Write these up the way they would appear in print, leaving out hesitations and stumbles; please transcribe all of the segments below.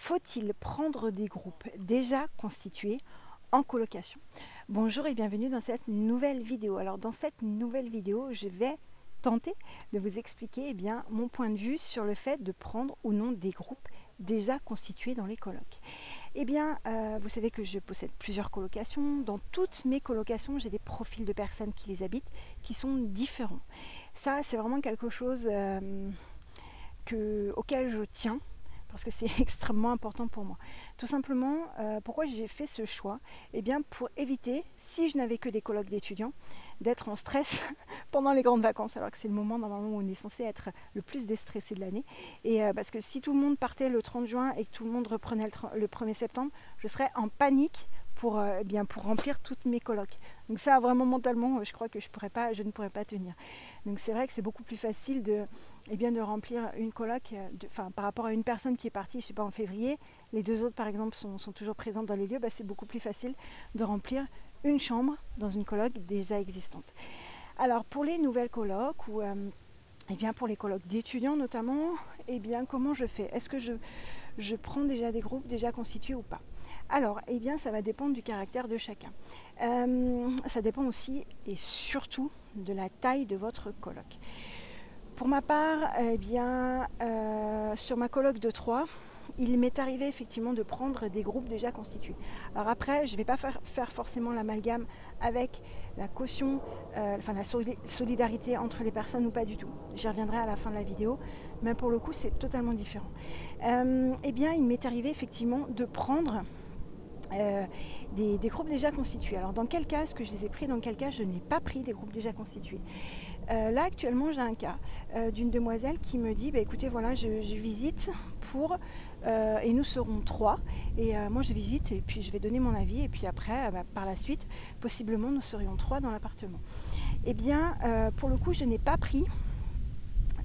Faut-il prendre des groupes déjà constitués en colocation? Bonjour et bienvenue dans cette nouvelle vidéo. Alors dans cette nouvelle vidéo, je vais tenter de vous expliquer mon point de vue sur le fait de prendre ou non des groupes déjà constitués dans les colocs. Vous savez que je possède plusieurs colocations. Dans toutes mes colocations, j'ai des profils de personnes qui les habitent qui sont différents. Ça, c'est vraiment quelque chose auquel je tiens, parce que c'est extrêmement important pour moi. Tout simplement, pourquoi j'ai fait ce choix? Pour éviter, si je n'avais que des colocs d'étudiants, d'être en stress pendant les grandes vacances, alors que c'est le moment normalement où on est censé être le plus déstressé de l'année. Parce que si tout le monde partait le 30 juin et que tout le monde reprenait le 1er septembre, je serais en panique pour remplir toutes mes colocs. Donc ça, vraiment mentalement, je crois que je ne pourrais pas tenir. Donc c'est vrai que c'est beaucoup plus facile de remplir une coloc par rapport à une personne qui est partie, je sais pas, en février. Les deux autres, par exemple, sont toujours présentes dans les lieux. C'est beaucoup plus facile de remplir une chambre dans une coloc déjà existante. Alors pour les nouvelles colocs ou pour les colocs d'étudiants notamment, comment je fais? Est-ce que je prends déjà des groupes déjà constitués ou pas? Alors, ça va dépendre du caractère de chacun. Ça dépend aussi et surtout de la taille de votre coloc. Pour ma part, sur ma coloc de 3, il m'est arrivé effectivement de prendre des groupes déjà constitués. Alors après, je ne vais pas faire forcément l'amalgame avec la caution, la solidarité entre les personnes ou pas du tout. J'y reviendrai à la fin de la vidéo, mais pour le coup, c'est totalement différent. Il m'est arrivé effectivement de prendre des groupes déjà constitués. Alors dans quel cas est-ce que je les ai pris? Dans quel cas je n'ai pas pris des groupes déjà constitués? Là actuellement j'ai un cas d'une demoiselle qui me dit écoutez, voilà, je visite pour et nous serons 3 et moi je visite et puis je vais donner mon avis et puis après par la suite possiblement nous serions 3 dans l'appartement. Pour le coup je n'ai pas pris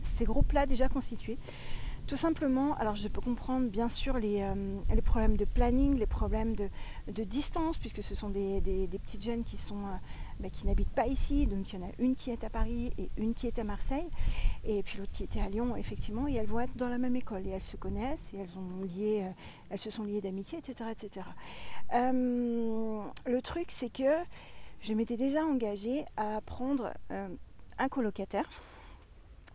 ces groupes là déjà constitués. Tout simplement, alors je peux comprendre bien sûr les problèmes de planning, les problèmes de distance, puisque ce sont des petites jeunes qui n'habitent pas ici. Donc il y en a une qui est à Paris et une qui est à Marseille, et puis l'autre qui était à Lyon, effectivement, et elles vont être dans la même école, et elles se connaissent, et elles se sont liées d'amitié, etc. etc. Le truc, c'est que je m'étais déjà engagée à prendre un colocataire,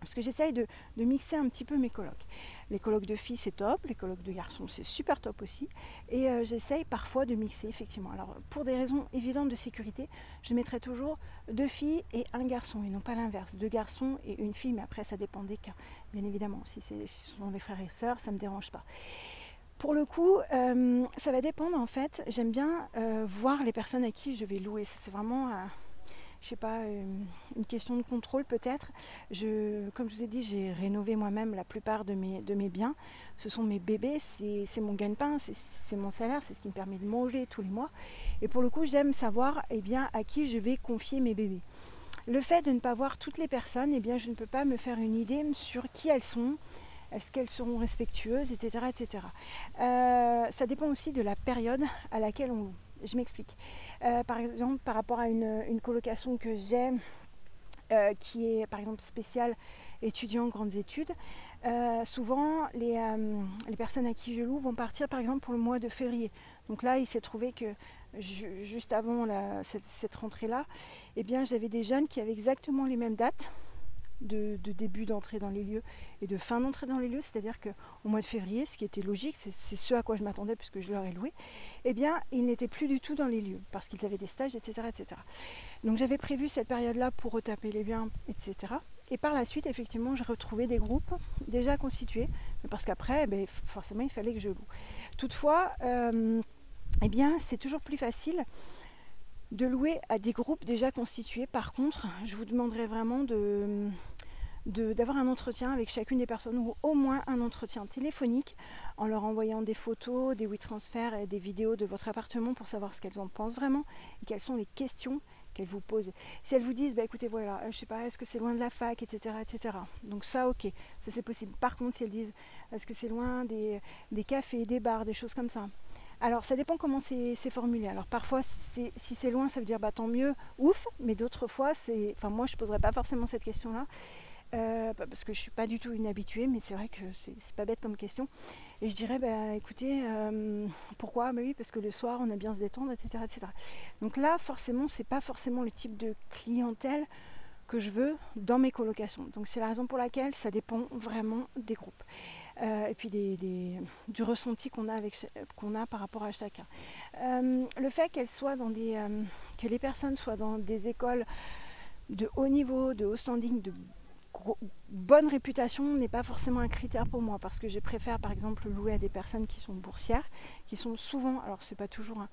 parce que j'essaye de mixer un petit peu mes colocs. Les colocs de filles, c'est top, les colocs de garçons, c'est super top aussi. Et j'essaye parfois de mixer, effectivement. Alors, pour des raisons évidentes de sécurité, je mettrai toujours 2 filles et un garçon, et non pas l'inverse. 2 garçons et une fille, mais après, ça dépend des cas. Bien évidemment, si ce sont des frères et sœurs, ça ne me dérange pas. Pour le coup, ça va dépendre, en fait. J'aime bien voir les personnes à qui je vais louer. C'est vraiment... je sais pas, une question de contrôle peut-être. Comme je vous ai dit, j'ai rénové moi-même la plupart de mes biens. Ce sont mes bébés, c'est mon gagne-pain, c'est mon salaire, c'est ce qui me permet de manger tous les mois. Et pour le coup, j'aime savoir à qui je vais confier mes bébés. Le fait de ne pas voir toutes les personnes, je ne peux pas me faire une idée sur qui elles sont, est-ce qu'elles seront respectueuses, etc. etc. Ça dépend aussi de la période à laquelle on loue. Je m'explique. Par exemple, par rapport à une colocation que j'ai, qui est par exemple spéciale étudiants grandes études, souvent les personnes à qui je loue vont partir par exemple pour le mois de février. Donc là, il s'est trouvé que juste avant cette rentrée-là, j'avais des jeunes qui avaient exactement les mêmes dates de début d'entrée dans les lieux et de fin d'entrée dans les lieux, c'est-à-dire qu'au mois de février, ce qui était logique, c'est ce à quoi je m'attendais puisque je leur ai loué, ils n'étaient plus du tout dans les lieux parce qu'ils avaient des stages, etc. etc. Donc j'avais prévu cette période-là pour retaper les biens, etc. Et par la suite, effectivement, j'ai retrouvé des groupes déjà constitués, parce qu'après, forcément, il fallait que je loue. Toutefois, c'est toujours plus facile de louer à des groupes déjà constitués. Par contre, je vous demanderai vraiment d'avoir un entretien avec chacune des personnes, ou au moins un entretien téléphonique, en leur envoyant des photos, des WeTransfer et des vidéos de votre appartement pour savoir ce qu'elles en pensent vraiment et quelles sont les questions qu'elles vous posent. Si elles vous disent, écoutez, voilà, je sais pas, est-ce que c'est loin de la fac, etc., etc. Donc ça, ok, ça c'est possible. Par contre, si elles disent, est-ce que c'est loin des cafés, des bars, des choses comme ça, alors ça dépend comment c'est formulé. Alors parfois si c'est loin, ça veut dire tant mieux, ouf, mais d'autres fois moi je ne poserais pas forcément cette question là. parce que je suis pas du tout une habituée, mais c'est vrai que c'est pas bête comme question. Et je dirais, bah, écoutez, pourquoi? Bah oui, parce que le soir, on aime bien se détendre, etc., etc. Donc là, forcément, c'est pas forcément le type de clientèle que je veux dans mes colocations. Donc c'est la raison pour laquelle ça dépend vraiment des groupes. Et puis du ressenti qu'on a par rapport à chacun. Le fait que les personnes soient dans des écoles de haut niveau, de haut standing, de bonne réputation n'est pas forcément un critère pour moi, parce que je préfère par exemple louer à des personnes qui sont boursières, qui sont souvent, alors c'est pas toujours,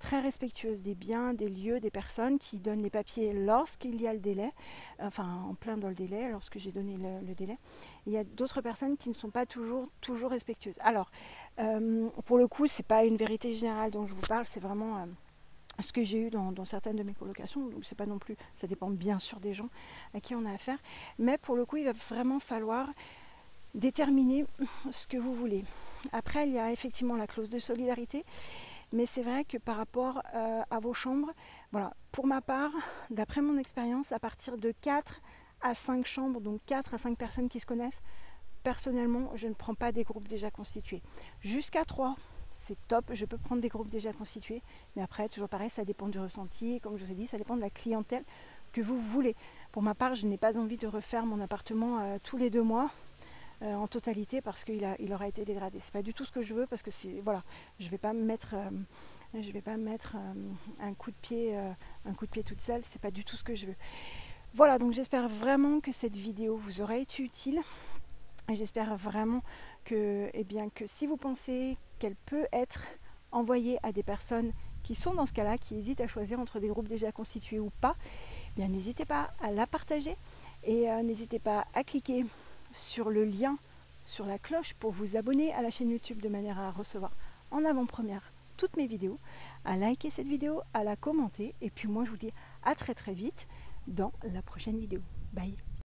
très respectueuses des biens, des lieux, des personnes, qui donnent les papiers lorsqu'il y a le délai, enfin en plein dans le délai, lorsque j'ai donné le délai. Il y a d'autres personnes qui ne sont pas toujours respectueuses. Alors pour le coup, c'est pas une vérité générale dont je vous parle, c'est vraiment ce que j'ai eu dans certaines de mes colocations, donc c'est pas non plus, ça dépend bien sûr des gens à qui on a affaire, mais pour le coup il va vraiment falloir déterminer ce que vous voulez. Après il y a effectivement la clause de solidarité, mais c'est vrai que par rapport à vos chambres, voilà, pour ma part, d'après mon expérience, à partir de 4 à 5 chambres, donc 4 à 5 personnes qui se connaissent, personnellement je ne prends pas des groupes déjà constitués. Jusqu'à 3, c'est top, je peux prendre des groupes déjà constitués, mais après, toujours pareil, ça dépend du ressenti, et comme je vous ai dit, ça dépend de la clientèle que vous voulez. Pour ma part, je n'ai pas envie de refaire mon appartement tous les 2 mois en totalité, parce qu'il aura été dégradé. C'est pas du tout ce que je veux, parce que voilà, je vais pas me mettre un coup de pied toute seule, c'est pas du tout ce que je veux. Voilà, donc j'espère vraiment que cette vidéo vous aura été utile. Et j'espère vraiment que si vous pensez qu'elle peut être envoyée à des personnes qui sont dans ce cas-là, qui hésitent à choisir entre des groupes déjà constitués ou pas, bien n'hésitez pas à la partager et n'hésitez pas à cliquer sur le lien, sur la cloche pour vous abonner à la chaîne YouTube de manière à recevoir en avant-première toutes mes vidéos, à liker cette vidéo, à la commenter, et puis moi je vous dis à très très vite dans la prochaine vidéo. Bye!